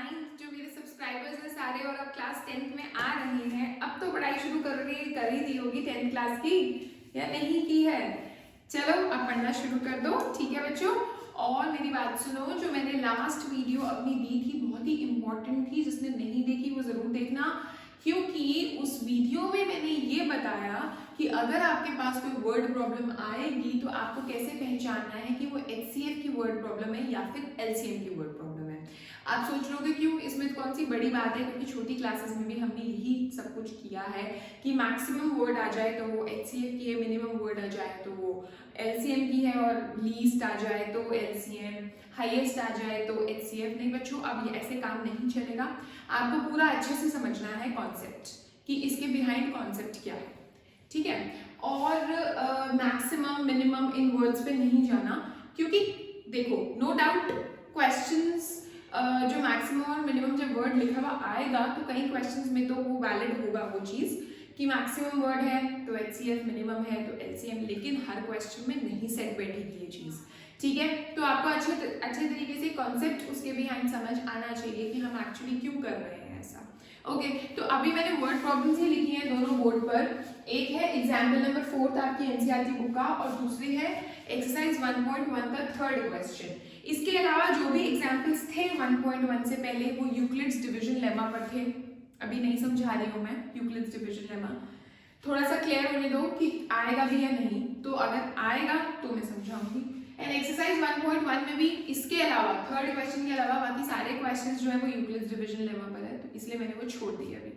Ninth जो मेरे subscribers हैं सारे और अब क्लास 10th में आ रहे हैं, अब तो पढ़ाई शुरू कर ही दी होगी 10th क्लास की या नहीं की है। चलो अब पढ़ना शुरू कर दो, ठीक है बच्चों। और मेरी बात सुनो, जो मैंने लास्ट वीडियो अपनी दी थी बहुत ही इंपॉर्टेंट थी, जिसने नहीं देखी वो जरूर देखना, क्योंकि उस वीडियो में मैंने ये बताया कि अगर आपके पास कोई वर्ड प्रॉब्लम आएगी तो आपको कैसे पहचानना है कि वो HCF की वर्ड प्रॉब्लम है या फिर LCM की वर्ड प्रॉब्लम है। आप सोच लोगे क्यों, इसमें कौन सी बड़ी बात है, क्योंकि छोटी क्लासेस में भी हमने यही सब कुछ किया है कि मैक्सिमम वर्ड आ जाए तो वो HCF की है, मिनिमम वर्ड आ जाए तो वो LCM की है, और लीस्ट आ जाए तो LCM, हाईएस्ट आ जाए तो HCF। नहीं बच्चों, अब ये ऐसे काम नहीं चलेगा। आपको पूरा अच्छे से समझना है कॉन्सेप्ट कि इसके बिहाइंड कॉन्सेप्ट क्या है, ठीक है। और मैक्सिमम मिनिमम इन वर्ड्स पे नहीं जाना, क्योंकि देखो नो डाउट क्वेश्चंस जो मैक्सिमम और मिनिमम जब वर्ड लिखा हुआ आएगा तो कई क्वेश्चंस में तो वो वैलिड होगा वो चीज़ कि मैक्सिमम वर्ड है तो HCF, मिनिमम है तो LCM, लेकिन हर क्वेश्चन में नहीं सेट बैठेगी ये चीज़, ठीक है। तो आपको अच्छे तरीके से कॉन्सेप्ट उसके बिहाइंड समझ आना चाहिए कि हम एक्चुअली क्यों कर रहे हैं ऐसा। ओके, तो अभी मैंने वर्ड प्रॉब्लम्स ही लिखी हैं दोनों बोर्ड पर। एक है एग्जाम्पल नंबर 4 आपकी NCERT बुक का, और दूसरी है एक्सरसाइज 1.1 का थर्ड क्वेश्चन। इसके अलावा जो भी एग्जाम्पल्स थे 1.1 से पहले वो यूक्लिड्स डिवीजन लेमा पर थे। अभी नहीं समझा रही हूँ मैं यूक्लिड्स डिवीजन लेमा, थोड़ा सा क्लियर होने दो कि आएगा भी या नहीं, तो अगर आएगा तो मैं समझाऊंगी। एंड एक्सरसाइज 1.1 में भी इसके अलावा थर्ड क्वेश्चन के अलावा बाकी सारे क्वेश्चंस जो है वो यूक्लिड्स डिवीजन लेमा पर है, तो इसलिए मैंने वो छोड़ दिया अभी,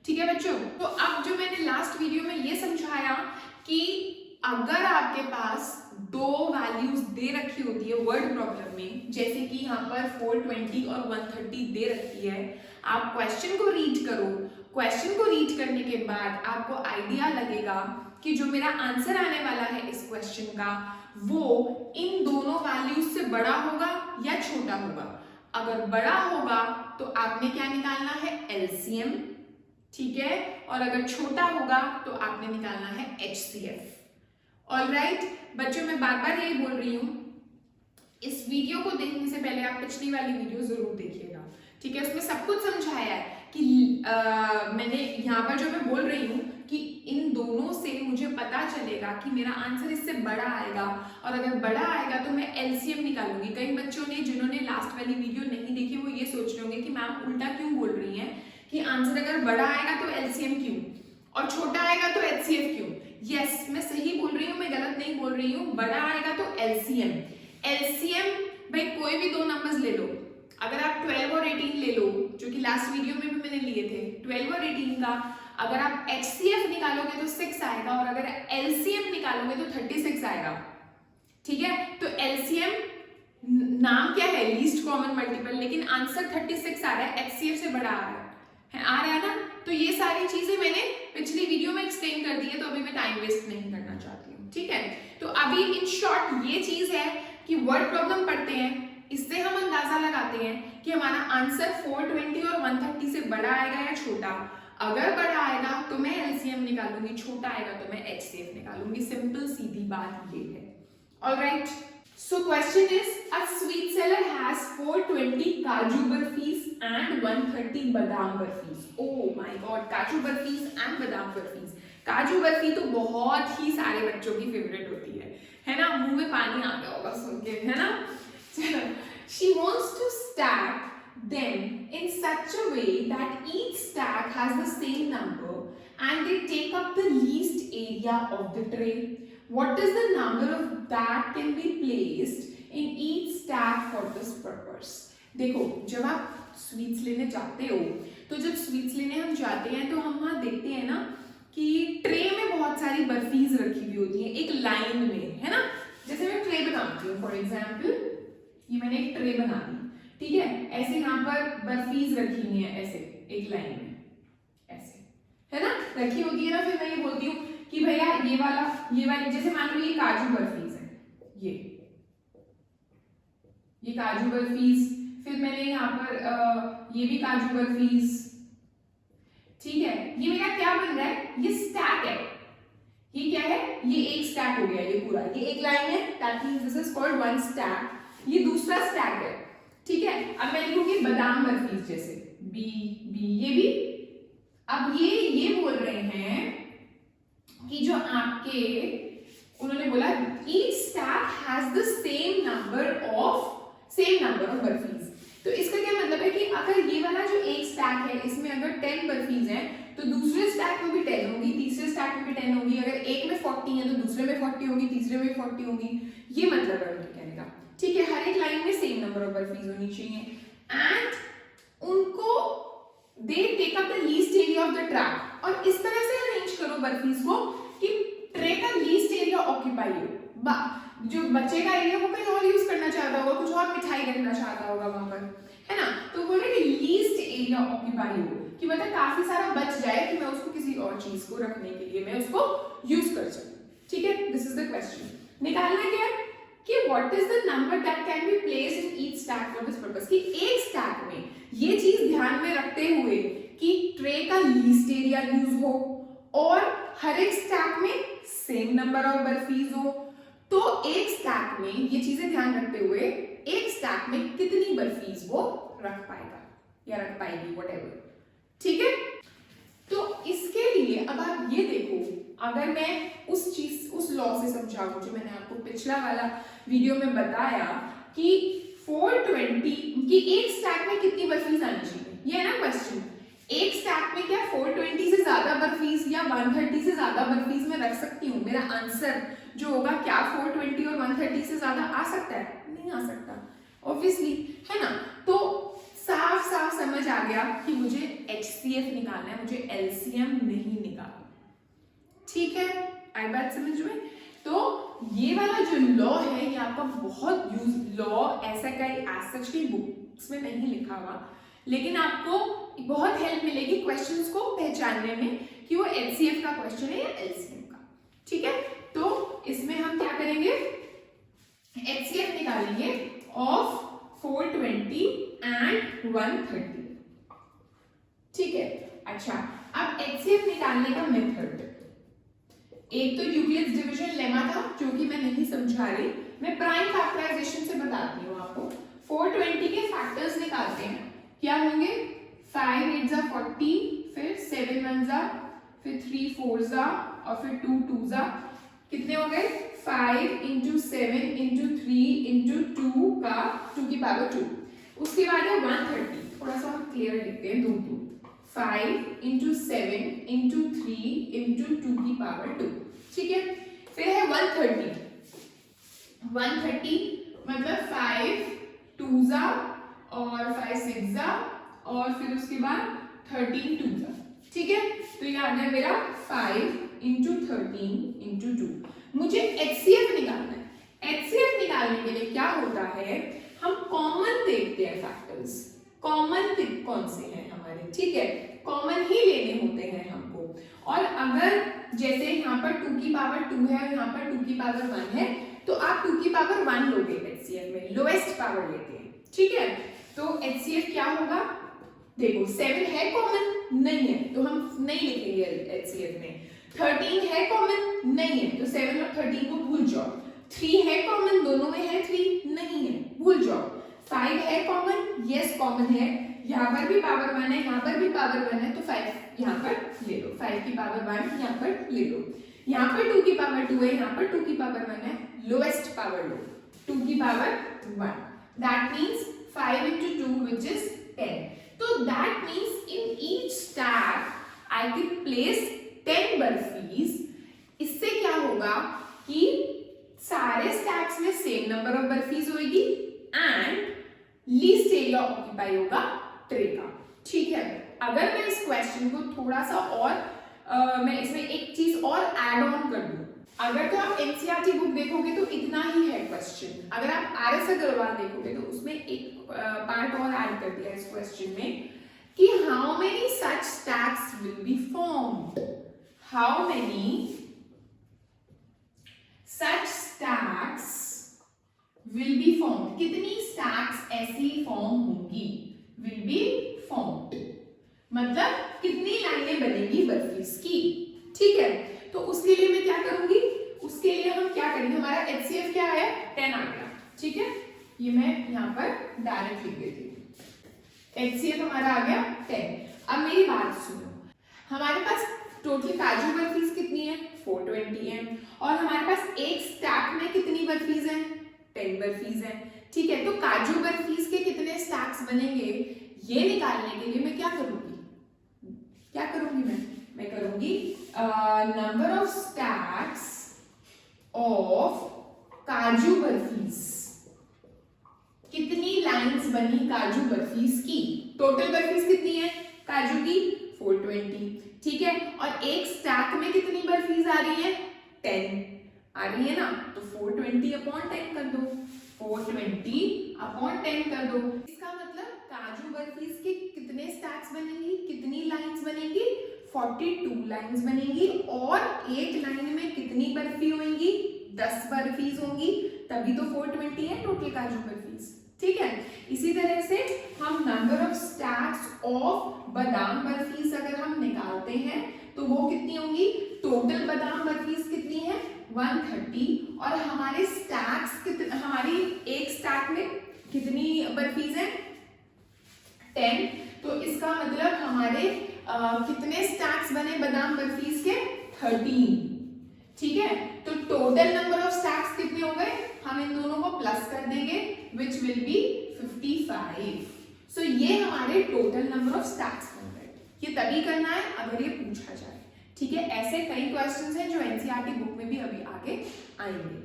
ठीक है बच्चों। तो अब जो मैंने लास्ट वीडियो में ये समझाया कि अगर आपके पास दो वैल्यूज दे रखी होती है वर्ड प्रॉब्लम में, जैसे कि यहाँ पर 420 और 130 दे रखी है, आप क्वेश्चन को रीड करो। क्वेश्चन को रीड करने के बाद आपको आइडिया लगेगा कि जो मेरा आंसर आने वाला है इस क्वेश्चन का वो इन दोनों वैल्यूज से बड़ा होगा या छोटा होगा। अगर बड़ा होगा तो आपने क्या निकालना है, LCM, ठीक है, और अगर छोटा होगा तो आपने निकालना है HCF। ऑलराइट बच्चों, मैं बार बार यही बोल रही हूँ, इस वीडियो को देखने से पहले आप पिछली वाली वीडियो जरूर देखिएगा, ठीक है। उसमें सब कुछ समझाया है कि मैंने यहाँ पर जो मैं बोल रही हूँ कि इन दोनों से मुझे पता चलेगा कि मेरा आंसर इससे बड़ा आएगा, और अगर बड़ा आएगा तो मैं LCM निकालूंगी। कई बच्चों ने जिन्होंने लास्ट वाली वीडियो नहीं देखी वो ये सोच रहे होंगे कि मैम उल्टा क्यों बोल रही हैं कि आंसर अगर बड़ा आएगा तो LCM क्यों और छोटा आएगा तो HCF क्यों। यस, मैं सही बोल रही हूँ, मैं गलत नहीं बोल रही हूँ। बड़ा आएगा तो LCM भाई कोई भी दो नंबर्स ले लो, अगर आप 12 और 18 ले लो, जो कि लास्ट वीडियो में भी मैंने लिए थे, 12 और 18 का अगर आप HCF निकालोगे तो 6 आएगा, और अगर LCM निकालोगे तो 36 आएगा, ठीक है। तो LCM नाम क्या है, लीस्ट कॉमन मल्टीपल, लेकिन आंसर 36 आ रहा है, HCF से बड़ा आ रहा है ना। तो ये सारी चीजें मैंने पिछली वीडियो में एक्सप्लेन कर दी है, तो अभी मैं टाइम वेस्ट नहीं करना चाहती हूँ, ठीक है। तो अभी इन शॉर्ट ये चीज है कि वर्ड प्रॉब्लम पढ़ते हैं, इससे हम अंदाजा लगाते हैं कि हमारा आंसर 420 और 130 से बड़ा आएगा या छोटा। अगर बड़ा आएगा तो मैं LCM निकालूंगी, छोटा आएगा तो मैं HCF निकालूंगी। सिंपल सीधी बात ये है। Alright, so question is a sweet seller has 420 काजू बर्फीज एंड 130 बादाम बर्फीज। ओह माय गॉड, काजू बर्फीज एंड बादाम बर्फीज। काजू बर्फी तो बहुत ही सारे बच्चों की फेवरेट होती है ना, मुंह में पानी आ गया होगा सुन के, है ना। She wants to stack them in such a way that each stack has the same number and they take up the least area of the tray. What is the number of that can be placed in each stack for this purpose? देखो, जब आप sweets लेने जाते हो तो जब sweets लेने हम जाते हैं तो हम वहाँ देखते हैं ना कि ट्रे में बहुत सारी बर्फीज रखी हुई होती है एक लाइन में, है ना। जैसे मैं ट्रे बनाती हूँ, फॉर एग्जाम्पल ये मैंने एक ट्रे बना दी, ठीक है। ऐसे यहाँ पर बर्फीज रखी हुई है ऐसे एक लाइन में, ऐसे, है ना, रखी होती है ना। फिर मैं ये बोलती हूँ कि भैया ये वाली जैसे मान लो ये काजू बर्फीज है, ये काजू बर्फीज, फिर मैंने यहाँ पर ये भी काजू बर्फीज, ठीक है। ये मेरा क्या बन रहा है, ये स्टैक है, ये क्या है, ये एक स्टैक हो गया, ये पूरा, ये एक लाइन है, that means this is called one stack. ये दूसरा स्टैक है, ठीक है। अब मैं लिखूंगी बादाम बर्फीज, जैसे बी बी, ये भी। अब ये बोल रहे हैं कि जो आपके, उन्होंने बोला each stack has the same number of barfis. तो इसका क्या मतलब है कि अगर ये वाला जो एक स्टैक है इसमें अगर 10 बर्फीज हैं तो दूसरे स्टैक में भी 10 होगी, तीसरे स्टैक में भी 10 होगी। अगर एक में 40 है तो दूसरे में 40 होगी, तीसरे में 40 होगी। ये मतलब है उनके कहने का, ठीक है। हर एक लाइन में सेम नंबर ऑफ बर्फीज होनी चाहिए एंड उनको they take up the least area of the track. और इस तरह से अरेंज करो बर्फीज को कि ट्रे का लीस्ट एरिया ऑक्यूपाई हो। जो बच्चे का एरिया वो कहीं और यूज करना चाहता होगा, कुछ और मिठाई रखना चाहता होगा वहां पर, है ना। तो बोल रहे कि लीस्ट एरिया ऑक्यूपाई हो, कि मतलब काफी सारा बच जाए कि मैं उसको किसी और चीज को रखने के लिए मैं उसको यूज कर सकूं। ठीक है, दिस इज द क्वेश्चन। निकालना क्या है कि what is the number that can be placed in each stack for this purpose. कि एक स्टैक में ये चीज ध्यान में रखते हुए कि ट्रे का लीस्ट एरिया यूज हो और हर एक स्टैक में सेम नंबर ऑफ बर्फीज हो। तो एक स्टैक में ये चीजें ध्यान रखते हुए एक स्टैक में कितनी बर्फीज वो रख पाएगा या रख पाएगी, व्हाटएवर। ठीक है, तो इसके लिए अब आप ये देखो, अगर मैं उस लॉ से समझाऊं जो मैंने आपको पिछला वाला वीडियो में बताया कि 420 की एक स्टैक में कितनी बर्फीज आनी चाहिए, ये है ना क्वेश्चन। एक स्टैक में क्या 420 से ज्यादा बर्फीज या 130 से ज्यादा बर्फीज में रख सकती हूँ? मेरा आंसर जो होगा क्या 420 और 130 से ज्यादा आ सकता है? नहीं आ सकता, ऑब्वियसली, है ना। तो साफ साफ समझ आ गया कि मुझे HCF निकालना है, मुझे LCM नहीं निकालना। ठीक है, आई बात समझ में। तो ये वाला जो लॉ है ये आपका बहुत यूज लॉ, ऐसा कई बुक्स में नहीं लिखा हुआ, लेकिन आपको बहुत हेल्प मिलेगी क्वेश्चंस को पहचानने में कि वो HCF का क्वेश्चन है या LCM का। ठीक है, तो इसमें हम क्या करेंगे, HCF निकालेंगे ऑफ 420 एंड 130। ठीक है, अच्छा अब HCF निकालने का मेथड, एक तो यूक्लिड्स डिवीजन लेमा था जो कि मैं नहीं समझा रही, मैं प्राइम फैक्टराइजेशन से बताती हूँ आपको। 420 के फैक्टर्स निकालते हैं, क्या होंगे 5 8 जा 40, फिर 7 1 जा, फिर 3 4 जा और फिर 2 2 जा, कितने हो गए 5 into 7 into 3 into 2 का 2 की पावर 2। उसके बाद है 130, थोड़ा सा हम क्लियर लिखते हैं, 2 5 into 7 into 3 into 2 की पावर 2। ठीक है, फिर है 130 मतलब 5 2 जा और 5 6 जा और फिर उसके बाद 13 2 जा। ठीक है, तो ये आ गया मेरा 5 into 13 into 2। मुझे HCF निकालना है। HCF निकालने के लिए क्या होता है, हम कॉमन देखते हैं फैक्टर्स, कॉमन कौन से हैं हमारे। ठीक है, कॉमन ही लेने होते हैं हमको। और अगर जैसे यहाँ पर 2 की पावर 2 है और यहाँ पर 2 की पावर 1 है तो आप 2 की पावर 1 लोगे HCF में, लोएस्ट पावर लेते हैं। ठीक है, तो HCF क्या होगा, देखो 7 है कॉमन, नहीं है तो हम नहीं लिखेंगे HCF में। 13 है कॉमन, नहीं है तो 7 और 13 को भूल जाओ। 3 है कॉमन, दोनों में है 3, नहीं है भूल जाओ। 5 है कॉमन, यस कॉमन है, यहाँ पर भी पावर 1 है, यहाँ पर भी पावर 1 है तो 5 यहाँ पर ले लो, 5 की पावर 1 यहाँ पर ले लो। यहाँ पर 2 की पावर 2 है, यहाँ पर 2 की पावर 1 है, लोएस्ट पावर लो 2 की power 1, that means 5 into 2 which is 10। तो that means in each stack I can place 10 बर्फीज। इससे क्या होगा कि सारे स्टैक्स में सेम नंबर ऑफ बर्फीज होगी एंड लीस्ट एरिया ऑक्यूपाई होगा ट्रे का। ठीक है, अगर मैं इस क्वेश्चन को थोड़ा सा और मैं इसमें एक चीज और ऐड ऑन कर दूं, अगर तो आप NCERT बुक देखोगे तो इतना ही है क्वेश्चन। अगर आप RS अग्रवाल देखोगे तो उसमें एक पार्ट और ऐड कर दिया इस क्वेश्चन में कि how many such stacks will be formed, how many such stacks will be formed, कितनी स्टैक्स ऐसी फॉर्म होंगी, विल बी फॉर्म्ड मतलब कितनी लाइनें बनेगी बर्फीज की। ठीक है, तो उसके लिए मैं क्या करूंगी, उसके लिए हम क्या करेंगे, हमारा HCF क्या है 10 आ गया। ठीक है, ये मैं यहाँ पर डायरेक्ट लिख देती हूँ। HCF हमारा आ गया 10। अब मेरी बात सुनो, हमारे पास टोटल काजू बर्फीज कितनी है? 420 है। और हमारे पास एक स्टैक में कितनी बर्फीज हैं? 10 बर्फीज हैं। ठीक है, तो काजू बर्फीज के कितने स्टैक्स बनेंगे ये निकालने के लिए मैं क्या करूंगी? मैं करूंगी नंबर ऑफ स्टैक्स ऑफ काजू बर्फीज। कितनी लाइंस बनी काजू बर्फीज की? टोटल बर्फीज कितनी है काजू की? 420। ठीक है, और एक स्टैक में कितनी बर्फीज आ रही है? 10 आ रही है ना, तो 420 अपॉन 10 कर दो। 420 अपॉन 10 कर दो। इसका मतलब काजू बर्फीज के कितने स्टैक्स बनेंगी, कितनी लाइंस बनेंगी? 42 लाइंस बनेंगी। और एक लाइन में कितनी बर्फी होंगी? 10 बर्फीज होंगी, तभी तो 420 है टोटल काजू बर्फीज। ठीक है, इसी तरह से हम नंबर ऑफ स्टैक्स ऑफ बादाम बर्फीज अगर हम निकालते हैं तो वो कितनी होंगी? टोटल बादाम बर्फीज कितनी है? 130। और हमारे स्टैक्स कितने, हमारी एक स्टैक में कितनी बर्फीज है? 10। तो इसका मतलब हमारे कितने स्टैक्स बने बादाम बर्फीज के? 13। ठीक है, तो टोटल नंबर ऑफ स्टैक्स कितने हो गए? हम इन दोनों को प्लस कर देंगे which will be 55। सो ये हमारे टोटल नंबर ऑफ स्टैक्स बन गए। ये तभी करना है अगर ये पूछा जाए। ठीक है, ऐसे कई क्वेश्चंस हैं जो एनसीईआरटी बुक में भी अभी आगे आएंगे।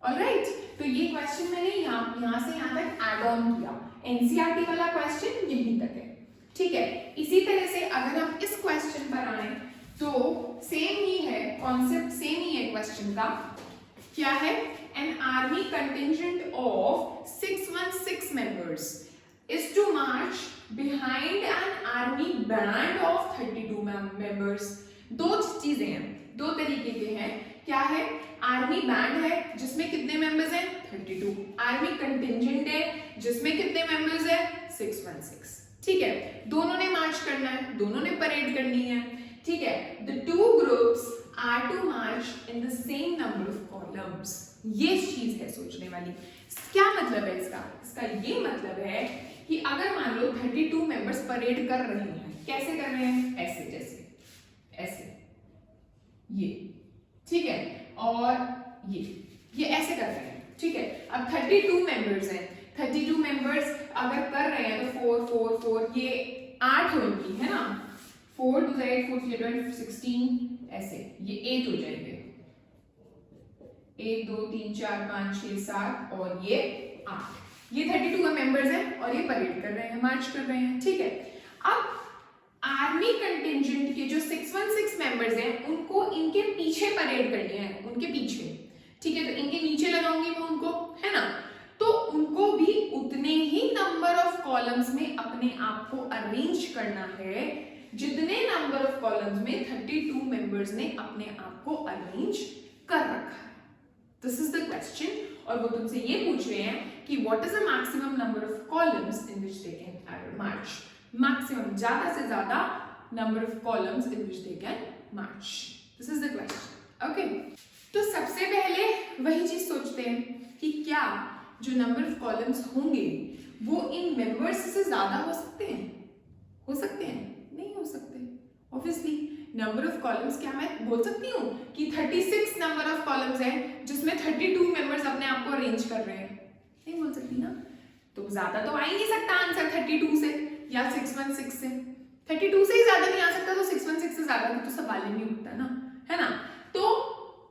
ऑलराइट, तो ये क्वेश्चन मैंने यहाँ से यहाँ तक ऐड ऑन किया। एनसीईआरटी वाला क्वेश्चन यहीं तक है। ठीक है, इसी तरह से अगर हम इस क्वेश्चन पर आए तो सेम ही है, कॉन्सेप्ट सेम ही है क्वेश्चन का। क्या है? An army contingent of 616 members is to march behind an army band of 32 members। दो चीजें हैं, दो तरीके के हैं। क्या है? आर्मी बैंड है जिसमें कितने मेंबर्स हैं? 32। आर्मी कंटिंजेंट है जिसमें कितने मेंबर्स हैं? 616। ठीक है, दोनों ने मार्च करना है, दोनों ने परेड करनी है। ठीक है, the two groups are to march in the same number of columns। ये चीज है सोचने वाली। क्या मतलब है इसका? इसका ये मतलब है कि अगर मान लो 32 मेंबर्स परेड कर रहे हैं, कैसे कर रहे हैं? ऐसे, जैसे ऐसे, ये। ठीक है, और ये ऐसे कर रहे हैं। ठीक है, अब 32 मेंबर्स हैं। 32 मेंबर्स अगर कर रहे हैं तो 4 4 4 ये 8 होंगी, है ना? 4 2 8 4 3 12 16 ऐसे, ये 8 हो जाएंगे। 1 2 3 4 5 6 7 और ये 8। ये 32 का मेंबर्स हैं और ये परेड कर रहे हैं, मार्च कर रहे हैं। ठीक है, अब आर्मी कंटिंजेंट के जो 616 मेंबर्स हैं उनको इनके पीछे परेड करनी है, उनके पीछे। ठीक है, तो इनके नीचे लगाऊंगी मैं उनको, है ना? तो उनको भी उतने ही नंबर ऑफ कॉलम्स में अपने आप को अरेंज करना है जितने नंबर ऑफ कॉलम्स में 32 मेंबर्स ने अपने आप को अरेंज कर रखा है। दिस इज द क्वेश्चन, और वो तुमसे ये पूछ रहे हैं कि what is the maximum number of columns in which they can March. Maximum, ज्यादा से ज्यादा number of columns in which they can March. This is the question. Okay, तो सबसे पहले वही चीज सोचते हैं कि क्या जो नंबर ऑफ कॉलम्स होंगे वो इन मेंबर्स से ज्यादा हो सकते हैं? हो सकते हैं? नहीं हो सकते। ऑब्वियसली नंबर ऑफ कॉलम्स, क्या मैं बोल सकती हूँ कि 36 नंबर ऑफ कॉलम्स हैं जिसमें 32 मेंबर्स अपने आप को अरेंज कर रहे हैं? नहीं बोल सकती ना। तो ज्यादा तो आ ही नहीं सकता आंसर 32 से या 616 से। 32 से ही ज्यादा नहीं आ सकता, तो 616 से ज्यादा तो सवाल ही नहीं उठता ना, है ना? तो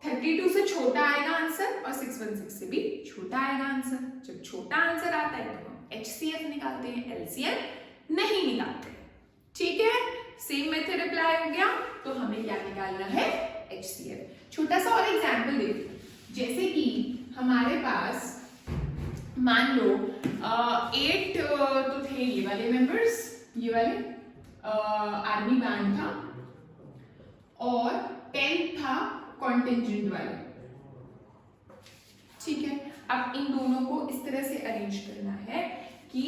32 से छोटा आएगा आंसर और 616 से भी छोटा आएगा आंसर। जब छोटा आंसर आता है तो हम HCF निकालते हैं, LCM नहीं निकालते। ठीक है, सेम मेथड अप्लाई हो गया। तो हमें क्या निकालना है? HCF। छोटा सा और एग्जांपल देखो, जैसे कि हमारे पास मान लो 8 तो थे ये वाले मेंबर्स, ये वाले आर्मी बैंड था, और 10 था कॉन्टिंजेंट वाले। ठीक है, अब इन दोनों को इस तरह से अरेंज करना है कि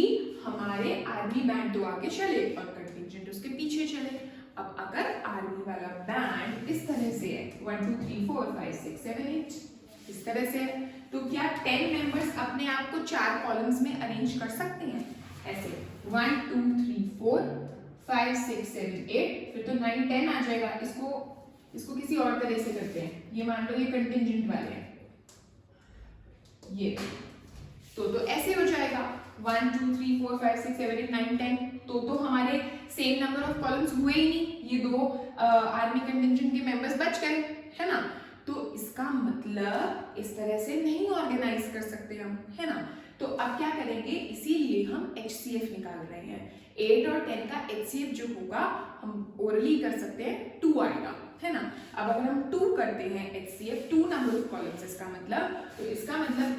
हमारे आर्मी बैंड तो आगे चले और कंटिंजेंट उसके पीछे चले। अब अगर आर्मी वाला बैंड इस तरह से है 1 2 3 4 5 6 7 8 इस तरह से है, तो क्या 10 मेंबर्स अपने आप को 4 कॉलम्स में अरेंज कर सकते हैं? ऐसे 1 2 3 4 5 6 7 8, फिर तो 9 10 आ जाएगा। इसको किसी और तरह से करते हैं। ये मान लो ये कंटिंजेंट वाले हैं, ये तो ऐसे हो जाएगा 1 2 3 4 5 6 7 8 9 10। तो हमारे सेम नंबर ऑफ कॉलम्स हुए ही नहीं, ये दो आर्मी कंटिंजेंट के मेंबर्स बच गए, है ना। तो इसका मतलब इस तरह से नहीं ऑर्गेनाइज कर सकते हम, है ना। तो अब क्या करेंगे, इसीलिए हम HCF निकाल रहे हैं। 8 और 10 का HCF जो होगा हम ओरली कर सकते हैं, 2 आएगा, है ना। अब अगर हम 2 करते हैं HCF, 2 नंबर ऑफ कॉलम्स, इसका मतलब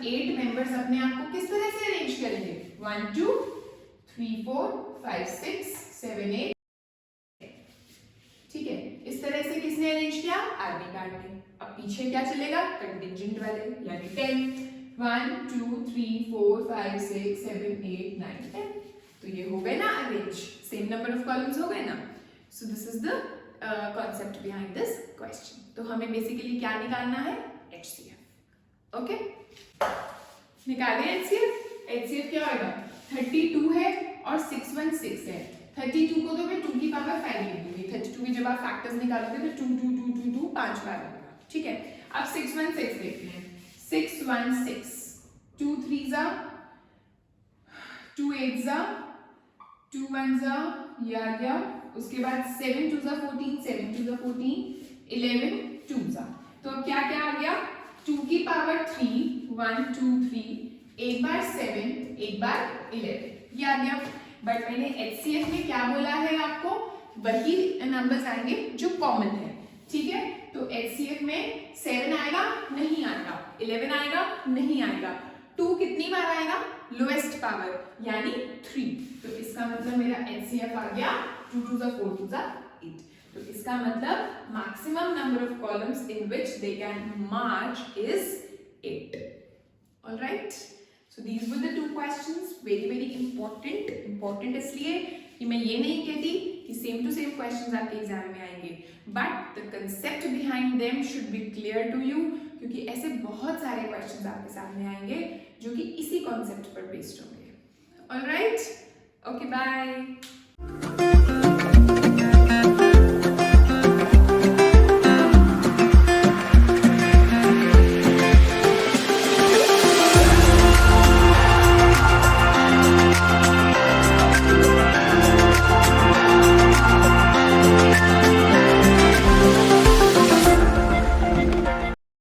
8 मेंबर्स अपने आप को किस तरह से अरेंज करेंगे? 1 2 3 4 5 6 7 8, ठीक है। इस तरह से किसने अरेंज किया? आर्मी गार्ड ने। अब पीछे क्या चलेगा? कंटिंजेंट वाले, यानी 10 1 2 3 4 5 6 7 8 9 10। तो ये हो गए ना arrange, same number of columns हो गए ना। So this is the concept behind this question. तो हमें बेसिकली क्या निकालना है? HCF। ओके, निकालें HCF। HCF क्या होगा? 32 है और 616 है। 32 को तो मैं 2 की पावर 5 लिख दूंगी। 32 की जब आप फैक्टर्स निकालोगे तो 2 2 2 2 2 5 बार आएगा, ठीक है। अब 616 देखते हैं। 616 2 3 जा 2 8 जा 2 1 जा, ये आ गया। उसके बाद 7 2 जा 14 7 2 जा 14 11 2 जा। तो अब क्या क्या आ गया? 2 की पावर 3 1 2 3, एक बार 7 एक बार 11, ये आ गया। बट मैंने HCF में क्या बोला है आपको? वही नंबर्स आएंगे जो कॉमन है, ठीक है। तो HCF में 7 आएगा? नहीं आएगा। 11 आएगा? नहीं आएगा। 2 कितनी बार आएगा? लोएस्ट पावर, यानी 3। तो इसका मतलब मेरा HCF आ गया 2 2 जा 4 2 जा 8। तो इसका मतलब maximum number of columns in which they can march is 8। Alright, so these were the 2 questions, very very important इसलिए कि मैं ये नहीं कहती कि सेम टू सेम क्वेश्चंस आपके एग्जाम में आएंगे, but the concept behind them should be clear to you, क्योंकि ऐसे बहुत सारे क्वेश्चंस आपके सामने आएंगे जो कि इसी कॉन्सेप्ट पर बेस्ड होंगे। Alright, okay, bye.